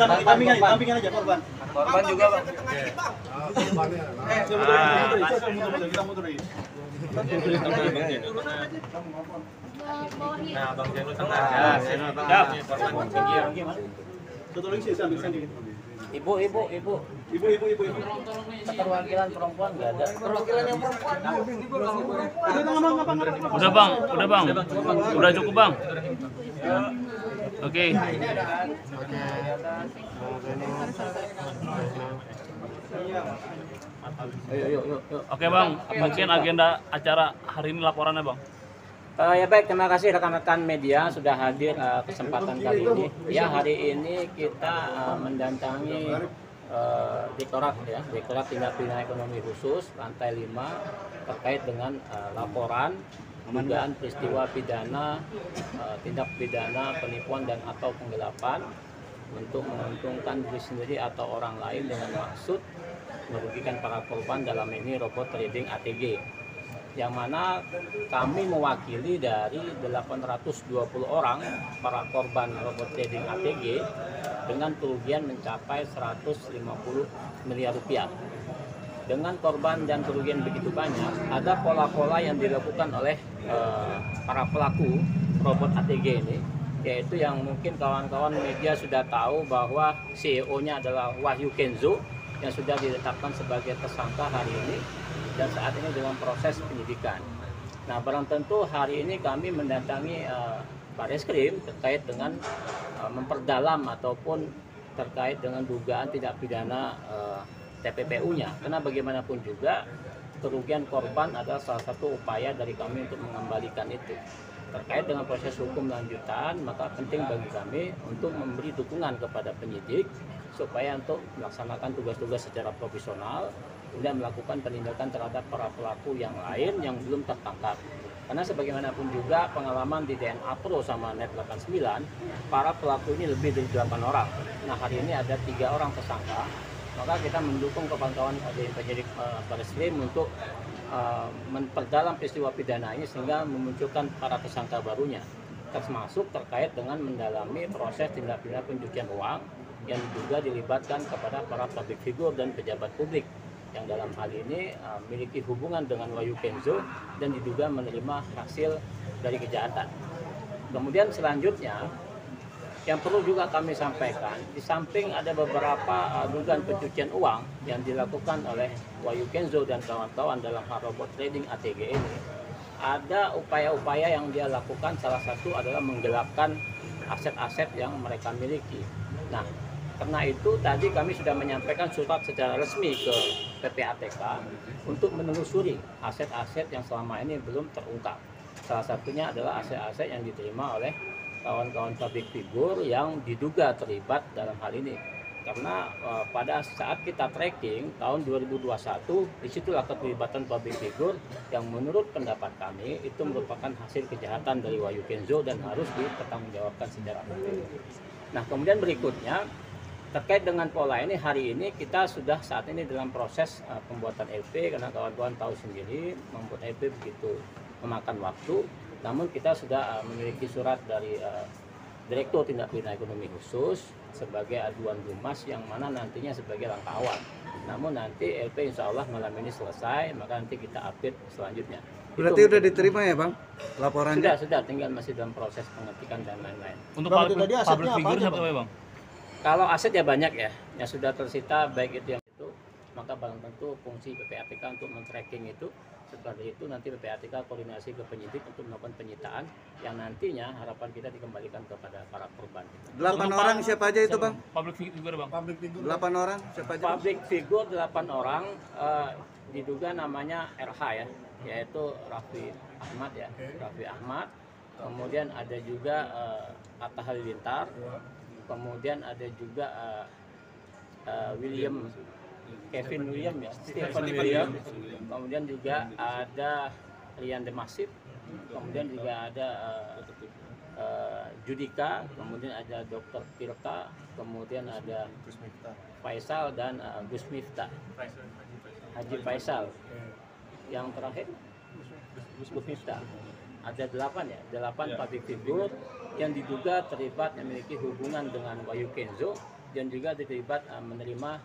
Dampingin aja korban. Korban juga bang. Kita mundur lagi. Nah bang Jenu tengah. Ya, Jenu tengah. Korban pinggir. Satu lagi sih sambil sendiri. Ibu. Perwakilan perempuan nggak ada. Perwakilan yang perempuan. Udah bang. Udah cukup bang. Oke. Yuk. Oke bang, mungkin agenda acara hari ini laporannya bang. Ya baik, terima kasih rekan-rekan media sudah hadir kesempatan kali ini. Ya, hari ini kita mendatangi Direktorat Tindak Pidana Ekonomi Khusus lantai 5 terkait dengan laporan dugaan peristiwa pidana, tindak pidana penipuan dan atau penggelapan untuk menguntungkan diri sendiri atau orang lain dengan maksud merugikan para korban, dalam ini robot trading ATG, yang mana kami mewakili dari 820 orang para korban robot trading ATG dengan kerugian mencapai 150 miliar rupiah. Dengan korban dan kerugian begitu banyak, ada pola-pola yang dilakukan oleh para pelaku robot ATG ini, yaitu yang mungkin kawan-kawan media sudah tahu bahwa CEO-nya adalah Wahyu Kenzo yang sudah ditetapkan sebagai tersangka hari ini dan saat ini dalam proses penyidikan. Nah, barang tentu hari ini kami mendatangi Barreskrim terkait dengan memperdalam ataupun terkait dengan dugaan tindak pidana TPPU-nya. Karena bagaimanapun juga kerugian korban adalah salah satu upaya dari kami untuk mengembalikan itu. Terkait dengan proses hukum lanjutan, maka penting bagi kami untuk memberi dukungan kepada penyidik supaya untuk melaksanakan tugas-tugas secara profesional dan melakukan penindakan terhadap para pelaku yang lain yang belum tertangkap. Karena sebagaimanapun juga pengalaman di DNA Pro sama Net 89, para pelaku ini lebih dari 8 orang. Nah, hari ini ada 3 orang tersangka, maka kita mendukung kawan-kawan dari penyidik Barreskrim untuk memperdalam peristiwa pidana ini sehingga memunculkan para tersangka barunya, termasuk terkait dengan mendalami proses tindak pidana pencucian uang yang diduga dilibatkan kepada para public figure dan pejabat publik yang dalam hal ini memiliki hubungan dengan Wahyu Kenzo dan diduga menerima hasil dari kejahatan. Kemudian selanjutnya yang perlu juga kami sampaikan, di samping ada beberapa dugaan pencucian uang yang dilakukan oleh Wahyu Kenzo dan kawan-kawan dalam hal robot trading ATG ini, ada upaya-upaya yang dia lakukan, salah satu adalah menggelapkan aset-aset yang mereka miliki. Nah, karena itu tadi kami sudah menyampaikan surat secara resmi ke PPATK untuk menelusuri aset-aset yang selama ini belum terungkap. Salah satunya adalah aset-aset yang diterima oleh kawan-kawan public figure yang diduga terlibat dalam hal ini. Karena pada saat kita tracking tahun 2021, disitulah keterlibatan public figure yang menurut pendapat kami itu merupakan hasil kejahatan dari Wahyu Kenzo dan harus dipertanggungjawabkan secara hukum. Nah, kemudian berikutnya terkait dengan pola ini, hari ini kita sudah saat ini dalam proses pembuatan LP, karena kawan-kawan tahu sendiri membuat LP begitu memakan waktu. Namun kita sudah memiliki surat dari Direktur Tindak Pidana Ekonomi Khusus sebagai aduan Dumas yang mana nantinya sebagai langkah awal. Namun nanti LP insya Allah malam ini selesai, maka nanti kita update selanjutnya. Berarti sudah diterima ya Bang laporannya? Sudah, tinggal masih dalam proses pengetikan dan lain-lain. Untuk public figure siapa Bang? Kalau aset ya banyak ya, yang sudah tersita baik itu yang itu, maka barang tentu fungsi PPATK untuk men-tracking itu. Setelah itu nanti PPATK koordinasi ke penyidik untuk melakukan penyitaan yang nantinya harapan kita dikembalikan kepada para korban. 8 orang siapa aja itu Bang? Public figure Bang. 8 orang siapa aja? Public figure 8 orang diduga namanya RH ya, yaitu Raffi Ahmad ya, Raffi Ahmad. Kemudian ada juga Atta Halilintar. Kemudian ada juga Kevin William ya, Stephen William. Kemudian juga ada Rian Demasif. Kemudian juga ada Judika. Kemudian ada Dr. Tirta. Kemudian ada Faisal dan Gus Miftah. Haji Faisal. Yang terakhir Gus Miftah. Ada 8 ya, 8 public figure yang diduga terlibat memiliki hubungan dengan Wahyu Kenzo dan juga terlibat menerima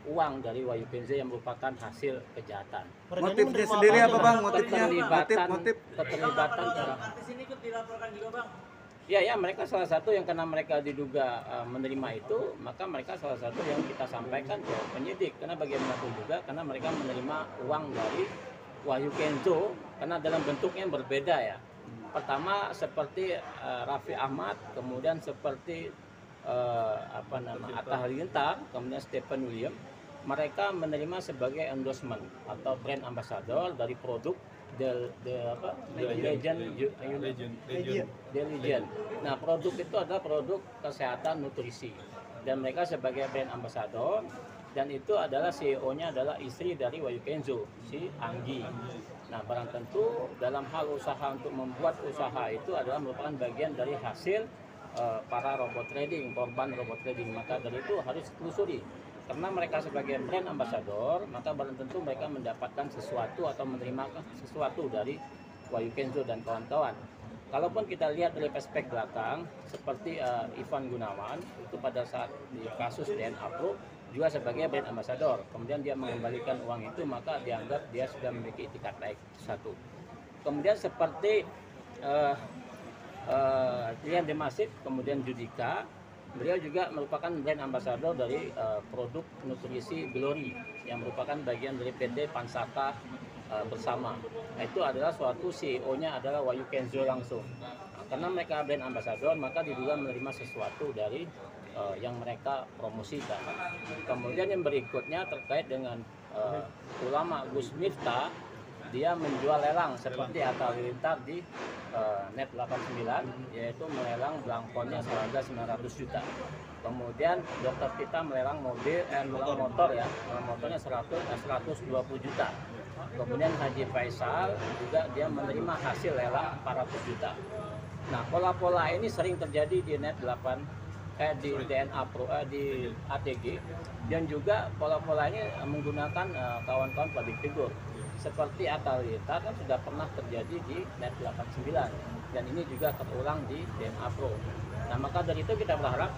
uang dari Wahyu Kenzo yang merupakan hasil kejahatan. Motifnya sendiri apa bang? Motifnya? Motif. Keterlibatan. Ya, mereka salah satu yang karena mereka diduga menerima itu, maka mereka salah satu yang kita sampaikan ke penyidik. Karena bagaimanapun juga, karena mereka menerima uang dari Wahyu Kenzo, karena dalam bentuknya yang berbeda ya. Pertama seperti Raffi Ahmad, kemudian seperti Atta Halilintar, kemudian Stephen William. Mereka menerima sebagai endorsement atau brand ambassador dari produk The Legend. Nah, produk itu adalah produk kesehatan nutrisi dan mereka sebagai brand ambassador, dan itu adalah CEO-nya adalah istri dari Wahyu Kenzo, si Anggi. Nah, barang tentu dalam hal usaha untuk membuat usaha itu adalah merupakan bagian dari hasil para robot trading, korban robot trading. Maka dari itu harus ditelusuri. Karena mereka sebagai brand ambassador, maka barang tentu mereka mendapatkan sesuatu atau menerima sesuatu dari Wahyu Kenzo dan kawan-kawan. Kalaupun kita lihat dari perspektif belakang, seperti Ivan Gunawan, itu pada saat di kasus DNA Pro, juga sebagai brand ambassador. Kemudian dia mengembalikan uang itu, maka dianggap dia sudah memiliki itikat baik satu. Kemudian seperti Rian Demasif, kemudian Judika, beliau juga merupakan brand ambassador dari produk nutrisi Glory yang merupakan bagian dari PT Pansaka Bersama. Itu adalah suatu CEO-nya adalah Wahyu Kenzo langsung. Nah, karena mereka brand ambassador, maka diduga menerima sesuatu dari yang mereka promosikan. Kemudian yang berikutnya terkait dengan ulama Gus Miftah, dia menjual lelang seperti Atta Halilintar di Net 89, yaitu melelang belangkonnya seharga 900 juta. Kemudian Dokter Tita melelang motor ya, motornya 120 juta. Kemudian Haji Faisal juga dia menerima hasil lelang 400 juta. Nah, pola-pola ini sering terjadi di Net 8 di DNA Pro di ATG, dan juga pola-pola ini menggunakan kawan-kawan public figure. Seperti Atta Halilintar kan sudah pernah terjadi di Net 89, dan ini juga terulang di DNA Pro. Nah, maka dari itu kita berharap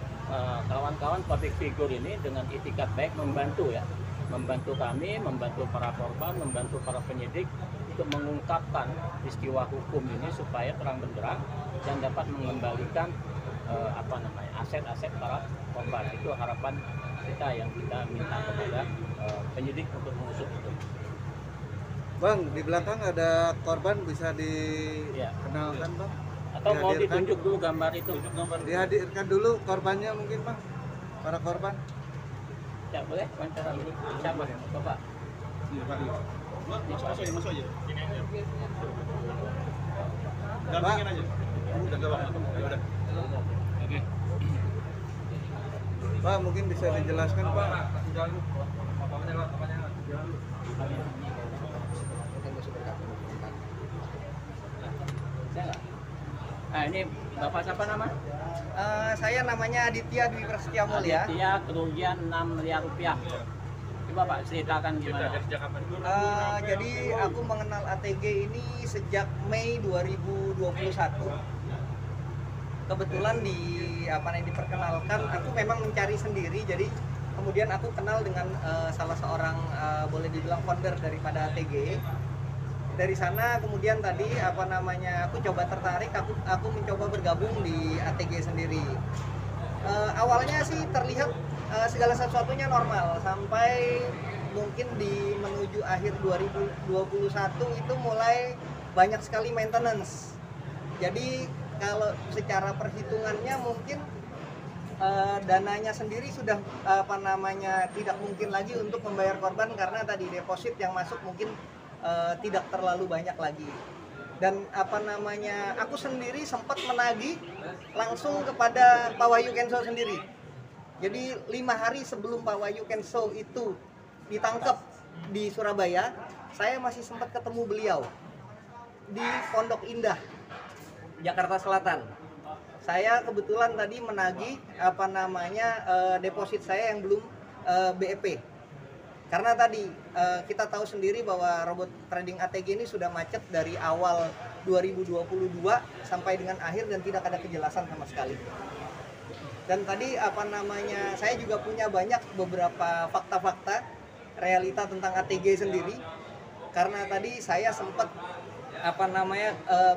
kawan-kawan public figure ini dengan itikat baik membantu ya, membantu kami, membantu para korban, membantu para penyidik untuk mengungkapkan peristiwa hukum ini supaya terang benderang dan dapat mengembalikan aset-aset para korban. Itu harapan kita yang kita minta kepada penyidik untuk mengusut itu. Bang, di belakang ada korban, bisa dikenalkan bang? Atau mau ditunjuk dulu gambar itu? Dihadirkan dulu korbannya mungkin bang, para korban. Ya boleh, wawancara dulu. Siapa? Bapak. Masuk aja. Dampingin aja. Udah. Oke. Pak, mungkin bisa dijelaskan Pak. Nah, ini Bapak siapa nama? Saya namanya Aditya Dwi Prasetya Mulia. Aditya, kerugian 6 miliar rupiah. Coba Pak ceritakan gimana? Jadi aku mengenal ATG ini sejak Mei 2021. Kebetulan diperkenalkan, aku memang mencari sendiri. Jadi kemudian aku kenal dengan salah seorang boleh dibilang founder daripada ATG. Dari sana kemudian tadi aku coba tertarik, aku mencoba bergabung di ATG sendiri. Awalnya sih terlihat segala sesuatunya normal sampai mungkin di menuju akhir 2021 itu mulai banyak sekali maintenance. Jadi kalau secara perhitungannya mungkin dananya sendiri sudah tidak mungkin lagi untuk membayar korban karena tadi deposit yang masuk mungkin tidak terlalu banyak lagi. Dan aku sendiri sempat menagih langsung kepada Pak Wahyu Kenzo sendiri. Jadi 5 hari sebelum Pak Wahyu Kenzo itu ditangkap di Surabaya, saya masih sempat ketemu beliau di Pondok Indah, Jakarta Selatan. Saya kebetulan tadi menagih deposit saya yang belum BEP. Karena tadi kita tahu sendiri bahwa robot trading ATG ini sudah macet dari awal 2022 sampai dengan akhir dan tidak ada kejelasan sama sekali. Dan tadi saya juga punya banyak beberapa fakta-fakta realita tentang ATG sendiri, karena tadi saya sempat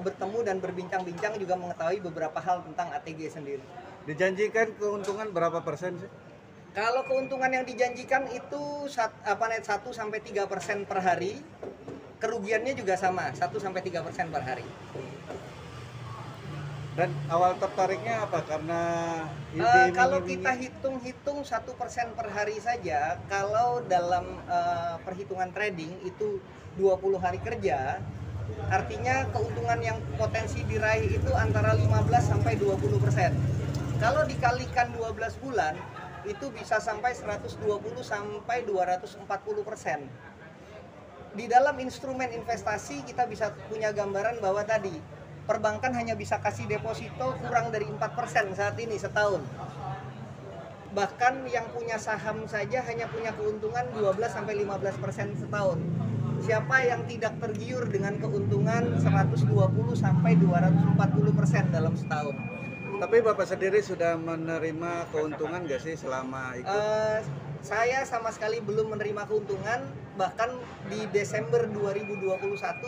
bertemu dan berbincang-bincang juga mengetahui beberapa hal tentang ATG sendiri. Dijanjikan keuntungan berapa persen sih? Kalau keuntungan yang dijanjikan itu 1-3% per hari, kerugiannya juga sama 1-3% per hari. Dan awal tertariknya apa? Karena kalau kita hitung-hitung 1% per hari saja, kalau dalam perhitungan trading itu 20 hari kerja, artinya keuntungan yang potensi diraih itu antara 15-20%. Kalau dikalikan 12 bulan, itu bisa sampai 120-240%. Di dalam instrumen investasi kita bisa punya gambaran bahwa tadi perbankan hanya bisa kasih deposito kurang dari 4% saat ini setahun. Bahkan yang punya saham saja hanya punya keuntungan 12-15% setahun. Siapa yang tidak tergiur dengan keuntungan 120-240% dalam setahun? Tapi Bapak sendiri sudah menerima keuntungan nggak sih selama ikut? Saya sama sekali belum menerima keuntungan. Bahkan di Desember 2021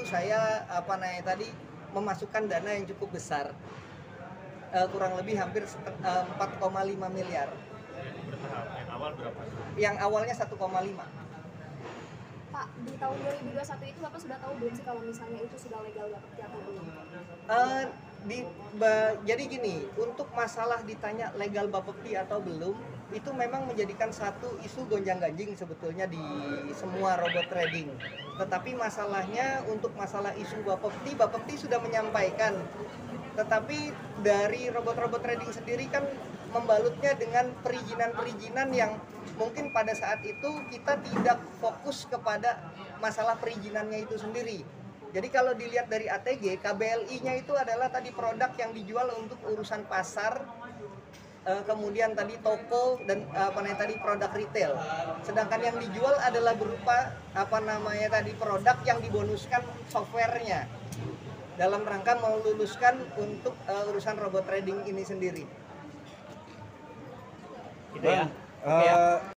saya memasukkan dana yang cukup besar, kurang lebih hampir 4,5 miliar. Yang awal berapa? Yang awalnya 1,5. Pak, di tahun 2021 itu Bapak sudah tahu belum sih kalau misalnya itu sudah legal Bapepti atau belum? Jadi gini, untuk masalah ditanya legal Bapepti atau belum, itu memang menjadikan satu isu gonjang-ganjing sebetulnya di semua robot trading. Tetapi masalahnya untuk masalah isu Bapepti sudah menyampaikan. Tetapi dari robot-robot trading sendiri kan membalutnya dengan perizinan-perizinan yang mungkin pada saat itu kita tidak fokus kepada masalah perizinannya itu sendiri. Jadi kalau dilihat dari ATG, KBLI-nya itu adalah tadi produk yang dijual untuk urusan pasar, kemudian tadi toko dan produk retail. Sedangkan yang dijual adalah berupa produk yang dibonuskan softwarenya dalam rangka meluluskan untuk urusan robot trading ini sendiri. Gitu ya. Bang,